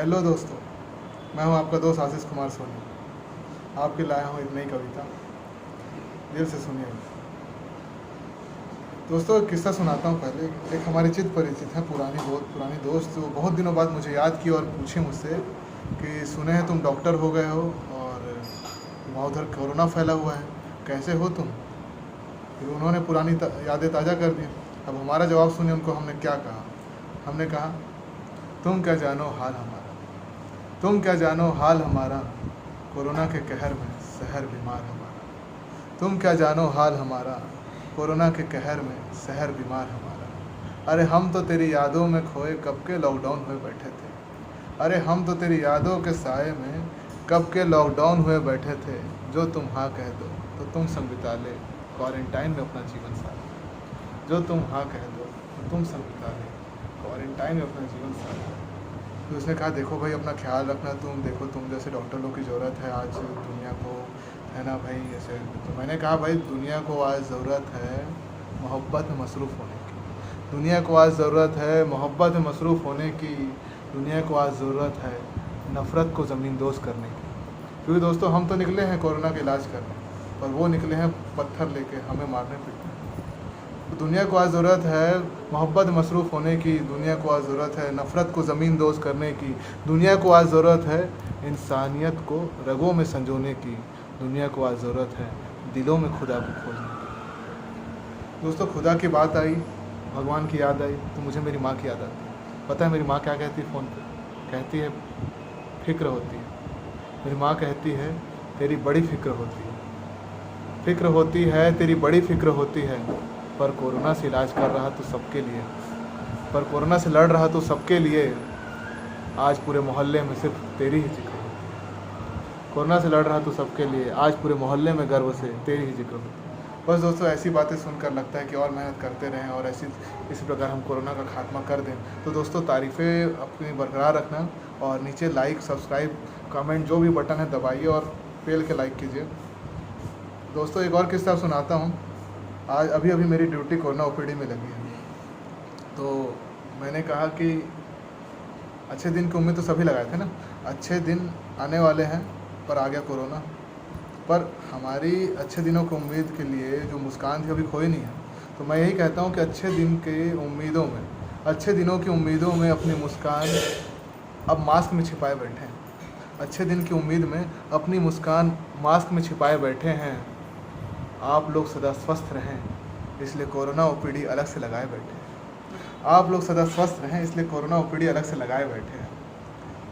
Hello दोस्तों, मैं हूं आपका दोस्त आशीष कुमार सोनी। आपके लाया हूं एक नई कविता, दिल से सुनिए। दोस्तों एक किस्सा सुनाता हूं। पहले एक हमारे चित परिचित है, पुरानी दोस्त, जो बहुत दिनों बाद मुझे याद की और पूछी मुझसे कि सुने हैं तुम डॉक्टर हो गए हो और वहाँ उधर कोरोना फैला हुआ है, कैसे हो तुम। फिर उन्होंने पुरानी यादें ताज़ा कर दी। अब हमारा जवाब सुनिए उनको हमने क्या कहा। हमने कहा, तुम क्या जानो हाल हमारा, तुम क्या जानो हाल हमारा, कोरोना के कहर में शहर बीमार हमारा। तुम क्या जानो हाल हमारा, कोरोना के कहर में शहर बीमार हमारा। अरे हम तो तेरी यादों में खोए कब के लॉकडाउन हुए बैठे थे। अरे हम तो तेरी यादों के साए में कब के लॉकडाउन हुए बैठे थे। जो तुम हाँ कह दो तो तुम संग बिता ले क्वारंटाइन में अपना जीवन सारा। जो तुम हाँ कह दो तो तुम संग बिता ले क्वारंटाइन में अपना जीवन सारा। तो उसने कहा, देखो भाई अपना ख्याल रखना, तुम देखो तुम जैसे डॉक्टर लोग की ज़रूरत है आज दुनिया को, है ना भाई। ऐसे तो मैंने कहा, भाई दुनिया को आज ज़रूरत है मोहब्बत में मसरूफ़ होने की। दुनिया को आज ज़रूरत है मोहब्बत में मसरूफ़ होने की। दुनिया को आज ज़रूरत है नफ़रत को ज़मीन दोज़ करने की। क्योंकि दोस्तों हम तो निकले हैं कोरोना का इलाज करने, पर वो निकले हैं पत्थर लेके हमें मारने पीटने। तो दुनिया को आज ज़रूरत है मोहब्बत में मसरूफ़ होने की। दुनिया को आज ज़रूरत है नफ़रत को ज़मीन दोज़ करने की। दुनिया को आज ज़रूरत है इंसानियत को रगों में संजोने की। दुनिया को आज ज़रूरत है दिलों में खुदा को खोजने की। दोस्तों खुदा की बात आई, भगवान की याद आई तो मुझे मेरी माँ की याद आती है। पता है मेरी माँ क्या कहती है फ़ोन पे? कहती है फ़िक्र होती है। मेरी माँ कहती है तेरी बड़ी फ़िक्र होती है, फ़िक्र होती है तेरी बड़ी फ़िक्र होती है। पर कोरोना से इलाज कर रहा तो सबके लिए, पर कोरोना से लड़ रहा तो सबके लिए। आज पूरे मोहल्ले में सिर्फ तेरी ही जिक्र होती है। कोरोना से लड़ रहा तो सबके लिए, आज पूरे मोहल्ले में गर्व से तेरी ही जिक्र होती है। बस दोस्तों ऐसी बातें सुनकर लगता है कि और मेहनत करते रहें और इसी प्रकार हम कोरोना का खात्मा कर दें। तो दोस्तों तारीफ़ें अपनी बरकरार रखना और नीचे लाइक सब्सक्राइब कमेंट जो भी बटन है दबाइए और पेल के लाइक कीजिए। दोस्तों एक और किस्सा सुनाता हूँ। आज अभी मेरी ड्यूटी कोरोना ओपीडी में लगी है। तो मैंने कहा कि अच्छे दिन की उम्मीद तो सभी लगाए थे ना, अच्छे दिन आने वाले हैं, पर आ गया कोरोना। पर हमारी अच्छे दिनों की उम्मीद के लिए जो मुस्कान थी अभी खोई नहीं है। तो मैं यही कहता हूँ कि अच्छे दिनों की उम्मीदों में अपनी मुस्कान अब मास्क में छिपाए बैठे हैं। अच्छे दिन की उम्मीद में अपनी मुस्कान मास्क में छिपाए बैठे हैं। आप लोग सदा स्वस्थ रहें इसलिए कोरोना ओपीडी अलग से लगाए बैठे हैं। आप लोग सदा स्वस्थ रहें इसलिए कोरोना ओपीडी अलग से लगाए बैठे हैं।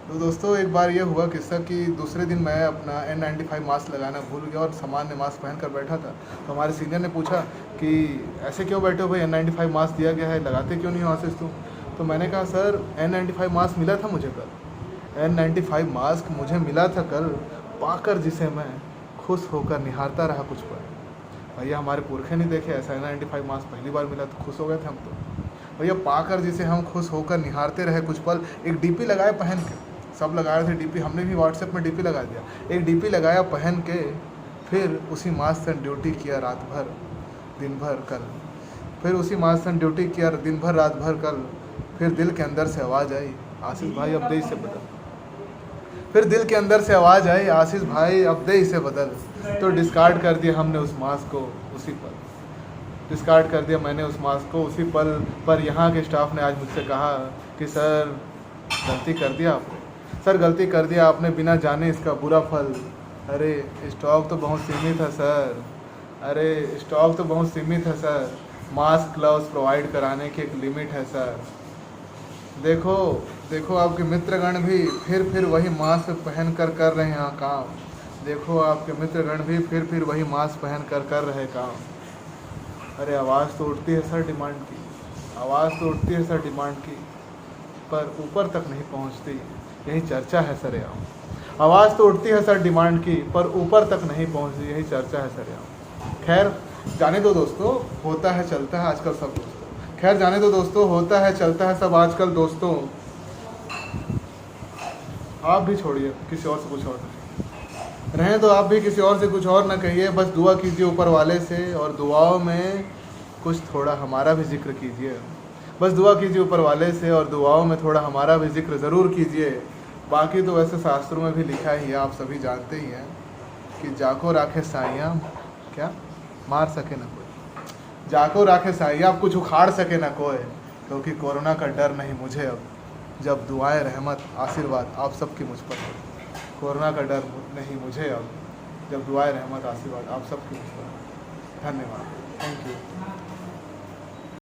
तो दोस्तों एक बार ये हुआ किस्सा कि दूसरे दिन मैं अपना N95 मास्क लगाना भूल गया और सामान्य मास्क पहन कर बैठा था। तो हमारे सीनियर ने पूछा कि ऐसे क्यों बैठे हो भाई, N95 मास्क दिया गया है, लगाते क्यों नहीं हो आशीष तुम। तो मैंने कहा, सर N95 मास्क मिला था मुझे कल, N95 मास्क मुझे मिला था कल, पाकर जिसे मैं खुश होकर निहारता रहा कुछ पल। भैया हमारे पुरखे नहीं देखे ऐसा N95 मास्क, पहली बार मिला तो खुश हो गए थे हम तो। भैया पाकर जिसे हम खुश होकर निहारते रहे कुछ पल। एक डीपी लगाए पहन के, सब लगाए थे डीपी, हमने भी व्हाट्सएप में डीपी लगा दिया। एक डीपी लगाया पहन के, फिर उसी मास्क से ड्यूटी किया रात भर दिन भर कल। फिर उसी मास्क से ड्यूटी किया दिन भर रात भर कल। फिर दिल के अंदर से आवाज़ आई, आशीष भाई अब दे इसे बदल। फिर दिल के अंदर से आवाज़ आई, आशीष भाई अब दे इसे बदल। तो डिस्कार्ड कर दिया हमने उस मास्क को उसी पल, डिस्कार्ड कर दिया मैंने उस मास्क को उसी पल। पर यहाँ के स्टाफ ने आज मुझसे कहा कि सर गलती कर दिया आपने, सर गलती कर दिया आपने बिना जाने इसका बुरा फल। अरे स्टॉक तो बहुत सीमित है सर, अरे स्टॉक तो बहुत सीमित है सर, मास्क ग्लव्स प्रोवाइड कराने की एक लिमिट है सर। देखो देखो आपके मित्रगण भी फिर वही मास्क पहन कर रहे हैं काम। देखो आपके मित्रगण भी फिर वही मास्क पहन कर रहे काम। अरे आवाज़ तो उठती है सर डिमांड की, आवाज़ तो उठती है सर डिमांड की, पर ऊपर तक नहीं पहुंचती, यही चर्चा है सरेआम। आवाज़ तो उठती है सर डिमांड की, पर ऊपर तक नहीं पहुंचती, यही चर्चा है सरेआम। खैर जाने दो दोस्तों, होता है चलता है आजकल सब दोस्तों। खैर जाने दो दोस्तों, होता है चलता है सब आजकल दोस्तों। आप भी छोड़िए, किसी और से कुछ और रहें तो आप भी किसी और से कुछ और ना कहिए, बस दुआ कीजिए ऊपर वाले से और दुआओं में कुछ थोड़ा हमारा भी जिक्र कीजिए। बस दुआ कीजिए ऊपर वाले से और दुआओं में थोड़ा हमारा भी जिक्र ज़रूर कीजिए। बाकी तो वैसे शास्त्रों में भी लिखा ही है, आप सभी जानते ही हैं कि जाको राखे साइयाँ, क्या मार सके ना कोई, जाको राखे साइयाँ, आप कुछ उखाड़ सके ना कोई, क्योंकि कोरोना का डर नहीं मुझे अब, जब दुआएं रहमत आशीर्वाद आप सबकी मुझ पर हो। कोरोना का डर नहीं मुझे अब, जब दुआएं रहमत आशीर्वाद आप सबकी मुझ पर हो। धन्यवाद, थैंक यू।